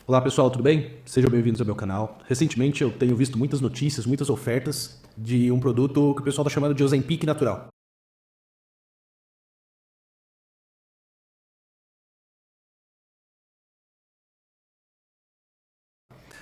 Olá pessoal, tudo bem? Sejam bem-vindos ao meu canal. Recentemente eu tenho visto muitas notícias, muitas ofertas de um produto que o pessoal está chamando de Ozempic natural.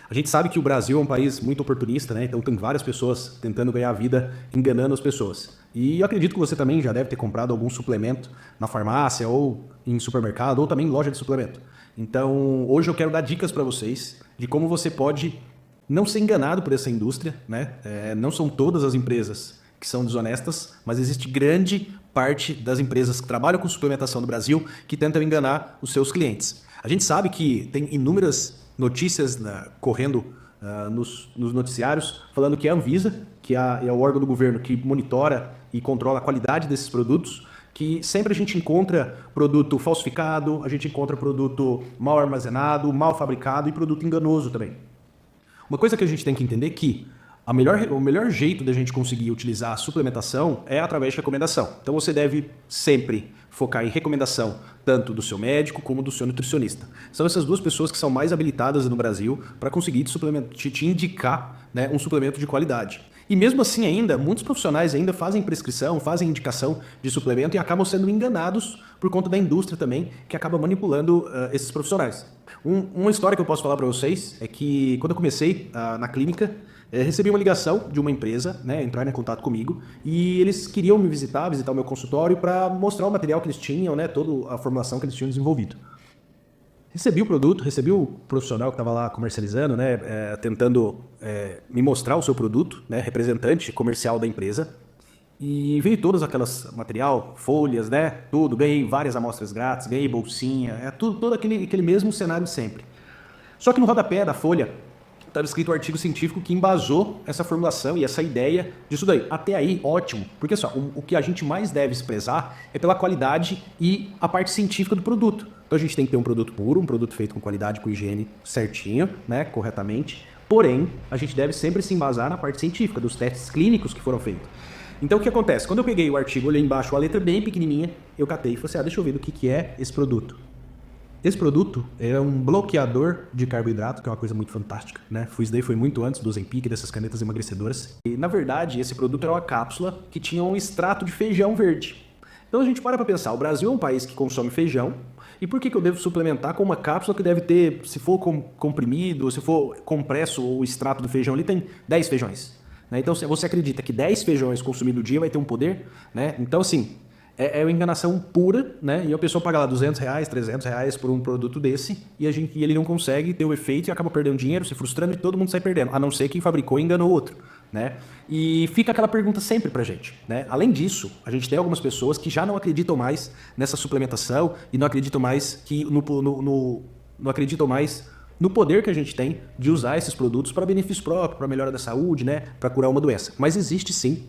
A gente sabe que o Brasil é um país muito oportunista, né? Então tem várias pessoas tentando ganhar a vida enganando as pessoas. E eu acredito que você também já deve ter comprado algum suplemento na farmácia ou em supermercado ou também em loja de suplemento. Então hoje eu quero dar dicas para vocês de como você pode não ser enganado por essa indústria, né? Não são todas as empresas que são desonestas, mas existe grande parte das empresas que trabalham com suplementação no Brasil que tentam enganar os seus clientes. A gente sabe que tem inúmeras notícias correndo nos noticiários falando que a Anvisa, que é o órgão do governo que monitora e controla a qualidade desses produtos, que sempre a gente encontra produto falsificado, a gente encontra produto mal armazenado, mal fabricado e produto enganoso também. Uma coisa que a gente tem que entender é que o melhor jeito da gente conseguir utilizar a suplementação é através de recomendação. Então você deve sempre focar em recomendação tanto do seu médico como do seu nutricionista. São essas duas pessoas que são mais habilitadas no Brasil para conseguir te indicar, né, um suplemento de qualidade. E mesmo assim ainda, muitos profissionais ainda fazem prescrição, fazem indicação de suplemento e acabam sendo enganados por conta da indústria também, que acaba manipulando esses profissionais. Uma história que eu posso falar para vocês é que quando eu comecei na clínica, recebi uma ligação de uma empresa, né, entraram em contato comigo e eles queriam me visitar o meu consultório para mostrar o material que eles tinham, né, toda a formulação que eles tinham desenvolvido. Recebi o produto, recebi o profissional que estava lá comercializando, né, tentando me mostrar o seu produto, né, representante comercial da empresa. E veio todas aquelas material, folhas, né, tudo, ganhei várias amostras grátis, ganhei bolsinha, todo aquele mesmo cenário de sempre. Só que no rodapé da folha estava escrito um artigo científico que embasou essa formulação e essa ideia disso daí. Até aí, ótimo, porque só, o que a gente mais deve prezar é pela qualidade e a parte científica do produto. Então a gente tem que ter um produto puro, um produto feito com qualidade, com higiene certinho, né, corretamente. Porém, a gente deve sempre se embasar na parte científica, dos testes clínicos que foram feitos. Então o que acontece? Quando eu peguei o artigo, olhei embaixo, a letra bem pequenininha, eu catei e falei assim, deixa eu ver do que é esse produto. Esse produto é um bloqueador de carboidrato, que é uma coisa muito fantástica, né? Isso daí foi muito antes do Ozempic, dessas canetas emagrecedoras. E, na verdade, esse produto era uma cápsula que tinha um extrato de feijão verde. Então a gente para pensar, o Brasil é um país que consome feijão, e por que eu devo suplementar com uma cápsula que deve ter, se for comprimido, se for compresso o extrato do feijão, ele tem 10 feijões. Né? Então você acredita que 10 feijões consumidos no dia vai ter um poder? Né? Então assim, é uma enganação pura, né? E a pessoa paga lá R$200, R$300 por um produto desse e ele não consegue ter o efeito e acaba perdendo dinheiro, se frustrando e todo mundo sai perdendo, a não ser quem fabricou e enganou o outro, né? E fica aquela pergunta sempre pra gente, né? Além disso, a gente tem algumas pessoas que já não acreditam mais nessa suplementação e não acreditam mais não acreditam mais no poder que a gente tem de usar esses produtos para benefício próprio, para melhora da saúde, né? Para curar uma doença. Mas existe sim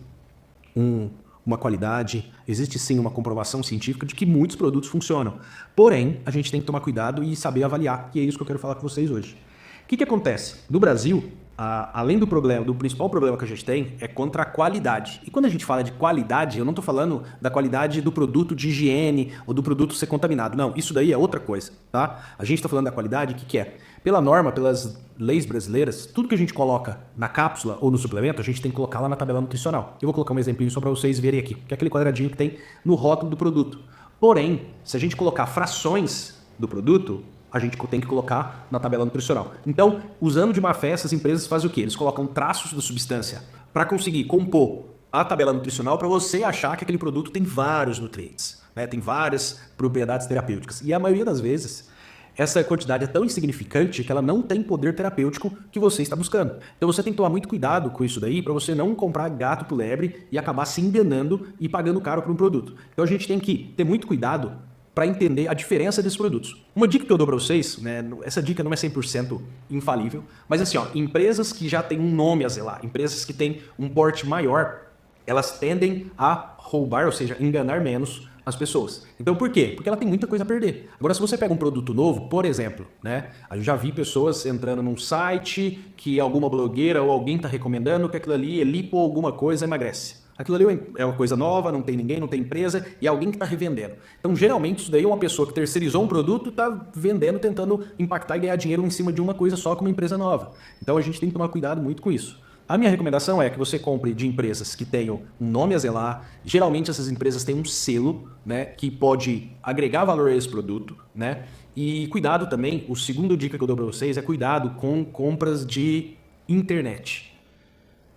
uma qualidade, existe sim uma comprovação científica de que muitos produtos funcionam. Porém, a gente tem que tomar cuidado e saber avaliar, e é isso que eu quero falar com vocês hoje. O que acontece? No Brasil, além do principal problema que a gente tem é contra a qualidade. E quando a gente fala de qualidade, eu não estou falando da qualidade do produto de higiene ou do produto ser contaminado. Não, isso daí é outra coisa, tá? A gente está falando da qualidade, o que é? Pela norma, pelas leis brasileiras, tudo que a gente coloca na cápsula ou no suplemento, a gente tem que colocar lá na tabela nutricional. Eu vou colocar um exemplinho só para vocês verem aqui, que é aquele quadradinho que tem no rótulo do produto. Porém, se a gente colocar frações do produto, a gente tem que colocar na tabela nutricional. Então, usando de má fé, essas empresas fazem o quê? Eles colocam traços da substância para conseguir compor a tabela nutricional para você achar que aquele produto tem vários nutrientes, né? Tem várias propriedades terapêuticas. E a maioria das vezes, essa quantidade é tão insignificante que ela não tem poder terapêutico que você está buscando. Então você tem que tomar muito cuidado com isso daí para você não comprar gato por lebre e acabar se enganando e pagando caro por um produto. Então a gente tem que ter muito cuidado para entender a diferença desses produtos. Uma dica que eu dou para vocês, né, essa dica não é 100% infalível, mas assim, ó, empresas que já têm um nome a zelar, empresas que têm um porte maior, elas tendem a roubar, ou seja, enganar menos as pessoas. Então por quê? Porque ela tem muita coisa a perder. Agora, se você pega um produto novo, por exemplo, né, eu já vi pessoas entrando num site que alguma blogueira ou alguém está recomendando que aquilo ali é lipo ou alguma coisa emagrece. Aquilo ali é uma coisa nova, não tem ninguém, não tem empresa, e é alguém que está revendendo. Então, geralmente, isso daí é uma pessoa que terceirizou um produto e está vendendo, tentando impactar e ganhar dinheiro em cima de uma coisa só, como uma empresa nova. Então, a gente tem que tomar cuidado muito com isso. A minha recomendação é que você compre de empresas que tenham um nome a zelar. Geralmente, essas empresas têm um selo, né, que pode agregar valor a esse produto, né? E cuidado também, o segundo dica que eu dou para vocês é cuidado com compras de internet.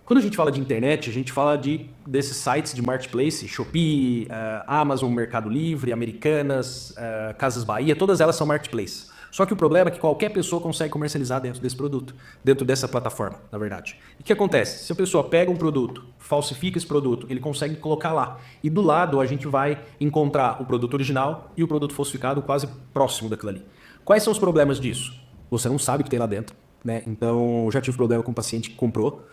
Quando a gente fala de internet, a gente fala desses sites de marketplace, Shopee, Amazon, Mercado Livre, Americanas, Casas Bahia, todas elas são marketplace. Só que o problema é que qualquer pessoa consegue comercializar dentro desse produto, dentro dessa plataforma, na verdade. E o que acontece? Se a pessoa pega um produto, falsifica esse produto, ele consegue colocar lá. E do lado a gente vai encontrar o produto original e o produto falsificado quase próximo daquilo ali. Quais são os problemas disso? Você não sabe o que tem lá dentro, né? Então, eu já tive problema com um paciente que comprou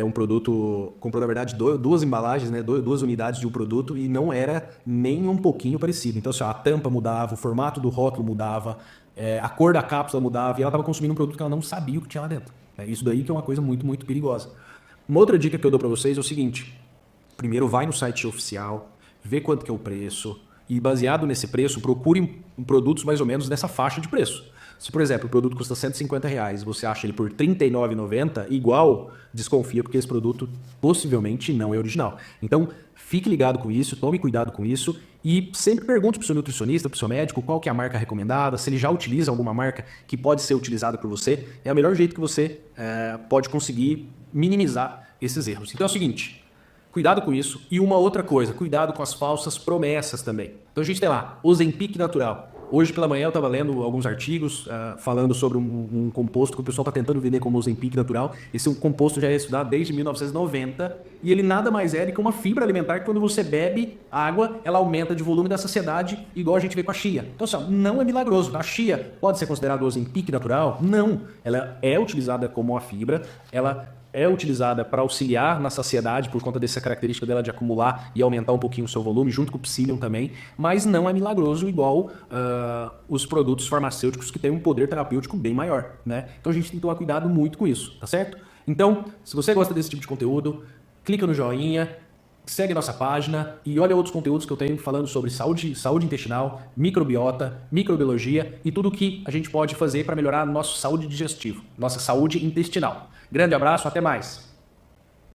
um produto, comprou na verdade duas embalagens, né, duas unidades de um produto e não era nem um pouquinho parecido. Então, assim, a tampa mudava, o formato do rótulo mudava, a cor da cápsula mudava e ela estava consumindo um produto que ela não sabia o que tinha lá dentro. Isso daí que é uma coisa muito, muito perigosa. Uma outra dica que eu dou para vocês é o seguinte: primeiro vai no site oficial, vê quanto que é o preço e baseado nesse preço, procure produtos mais ou menos nessa faixa de preço. Se, por exemplo, o produto custa R$150 e você acha ele por R$39,90, igual, desconfia, porque esse produto possivelmente não é original. Então, fique ligado com isso, tome cuidado com isso e sempre pergunte para o seu nutricionista, para o seu médico, qual que é a marca recomendada, se ele já utiliza alguma marca que pode ser utilizada por você. É o melhor jeito que você pode conseguir minimizar esses erros. Então é o seguinte: cuidado com isso. E uma outra coisa, cuidado com as falsas promessas também. Então a gente tem lá, Ozempic natural. Hoje pela manhã eu estava lendo alguns artigos falando sobre um composto que o pessoal está tentando vender como Ozempic natural. Esse composto já é estudado desde 1990 e ele nada mais é do que uma fibra alimentar que quando você bebe água, ela aumenta de volume da saciedade, igual a gente vê com a chia. Então, assim, não é milagroso. A chia pode ser considerada Ozempic natural? Não. Ela é utilizada como uma fibra, ela é utilizada para auxiliar na saciedade por conta dessa característica dela de acumular e aumentar um pouquinho o seu volume, junto com o psyllium também, mas não é milagroso igual os produtos farmacêuticos que têm um poder terapêutico bem maior, né? Então a gente tem que tomar cuidado muito com isso, tá certo? Então, se você gosta desse tipo de conteúdo, clica no joinha, segue nossa página e olha outros conteúdos que eu tenho falando sobre saúde intestinal, microbiota, microbiologia e tudo o que a gente pode fazer para melhorar a nossa saúde digestiva, nossa saúde intestinal. Grande abraço, até mais!